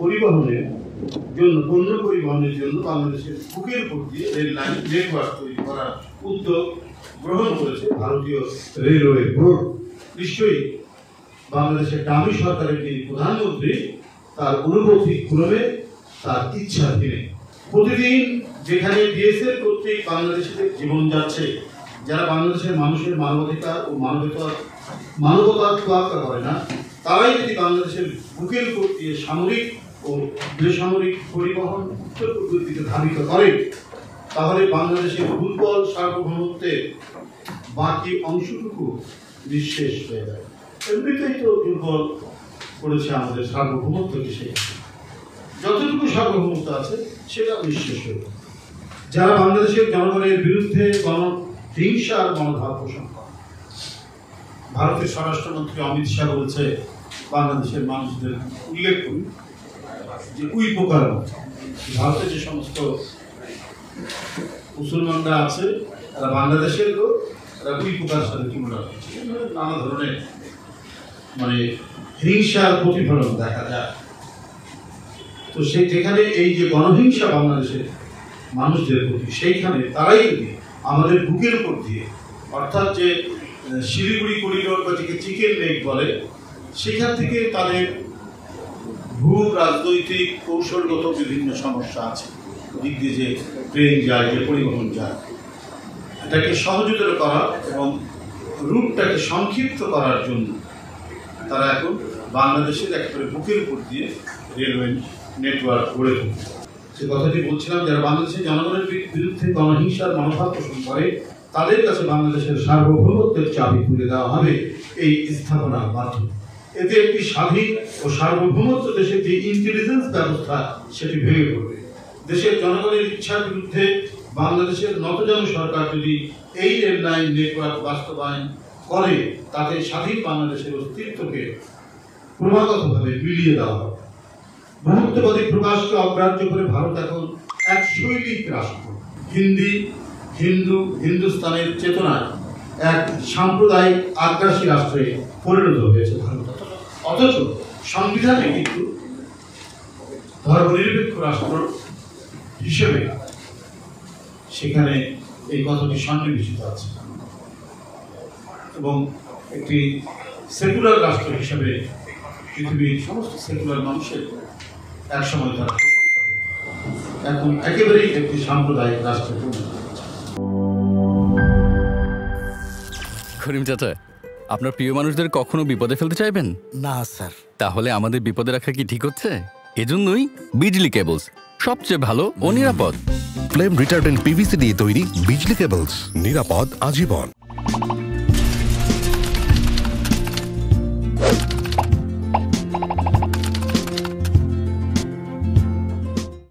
পরিবহনের জন্য, পণ্য পরিবহনের জন্য বাংলাদেশের বুকের উপর দিয়ে রেল লাইন নেটওয়ার্ক তৈরি করার উদ্যোগ গ্রহণ করেছে ভারতীয় রেলওয়ে বোর্ড। নিশ্চয়ই বাংলাদেশের দামি সরকারের যিনি প্রধানমন্ত্রী, তার অনুভূতি ক্রমে, তার ইচ্ছাধীনে প্রতিদিন যেখানে ডিএসএল কর্তৃক বাংলাদেশের জীবন যাচ্ছে, যারা বাংলাদেশের মানুষের মানবাধিকার ও মানবতার তোয়াক্কা করে না, তারাই যদি বাংলাদেশের বুকের উপর দিয়ে সামরিক ও বেসামরিক পরিবহন উত্তর পদ্ধতিতে ধাবিত করে, তাহলে বাংলাদেশের দুর্বল সার্বভৌমত্বের বাকি অংশটুকু নিঃশেষ হয়ে যায়। এমনিতেই তো দুর্বল করেছে আমাদের সার্বভৌমত্বকে, সে যতটুকু সার্বভৌমত্ব আছে সেটা নিঃশেষ হয়ে যায়। যারা বাংলাদেশের জনগণের বিরুদ্ধে গণহিংসার মনোভাব পোষণ করে, ভারতের স্বরাষ্ট্রমন্ত্রী অমিত শাহ বলছে, বাংলাদেশের মানুষদের উল্লেখ করি যে উইপোকার মতো ভারতে যে সমস্ত মুসলমানরা আছে, তারা বাংলাদেশের লোক, তারা উইপোকার সাথে তুলনা করছে। নানা ধরনের হিংসার প্রতিফলন দেখা যায়। তো যেখানে এই যে গণহিংসা বাংলাদেশের মানুষদের প্রতি, সেইখানে তারাই যদি আমাদের বুকের উপর দিয়ে, অর্থাৎ যে শিলিগুড়ি করিডোর বা যেকে চিকেন লেক বলে, সেখান থেকে তাদের ভূ রাজনৈতিক কৌশলগত বিভিন্ন সমস্যা আছে। দিক দিয়ে যে ট্রেন যায়, যে পরিবহন যায়, এটাকে সহজতর করা এবং রুটটাকে সংক্ষিপ্ত করার জন্য তারা এখন বাংলাদেশের একেবারে বুকের উপর দিয়ে রেলওয়ে নেটওয়ার্ক গড়ে তুলছে। সে কথাটি বলছিলাম, যারা বাংলাদেশের জনগণের বিরুদ্ধে গণহিংসার মনোভাব পোষণ করে, তাদের কাছে বাংলাদেশের সার্বভৌমত্বের চাবি তুলে দেওয়া হবে এই স্থাপনার মাধ্যমে। এতে একটি স্বাধীন ও সার্বভৌমত্ব দেশের যে ইন্টেলিজেন্স ব্যবস্থা, সেটি ভেঙে পড়বে। দেশের জনগণের ইচ্ছার বিরুদ্ধে বাংলাদেশের নতজানু সরকার যদি এই রেল লাইন নেটওয়ার্ক বাস্তবায়ন করে, তাতে স্বাধীন বাংলাদেশের অস্তিত্বকে ক্রমাগতভাবে মিলিয়ে দেওয়া হবে। বহুত্ববাদী প্রকাশকে অগ্রাহ্য করে ভারত এখন এক শৈলিক রাষ্ট্র, হিন্দুস্তানের চেতনায় এক সাম্প্রদায়িক আগ্রাসী রাষ্ট্রে পরিণত হয়েছে ভারত। অথচ সংবিধানে কিন্তু ধর্মনিরপেক্ষ রাষ্ট্র হিসেবে সেখানে এই কথাটি সন্নিবেশিত আছে এবং একটি সেকুলার রাষ্ট্র হিসেবে পৃথিবীর সমস্ত সেকুলার মানুষের একসময় তারা এখন একেবারেই একটি সাম্প্রদায়িক রাষ্ট্রে পরিণত হয়েছে। করিম চাচা, আপনার প্রিয় মানুষদের কখনো বিপদে ফেলতে চাইবেন না স্যার। তাহলে আমাদের বিপদে রাখা কি ঠিক হচ্ছে? এজন্যই বিজলি কেবলস সবচেয়ে ভালো ও নিরাপদ। ফ্লেম রিটার্ডেন্ট পিভিসি দিয়ে তৈরি বিজলি কেবলস, নিরাপদ আজীবন।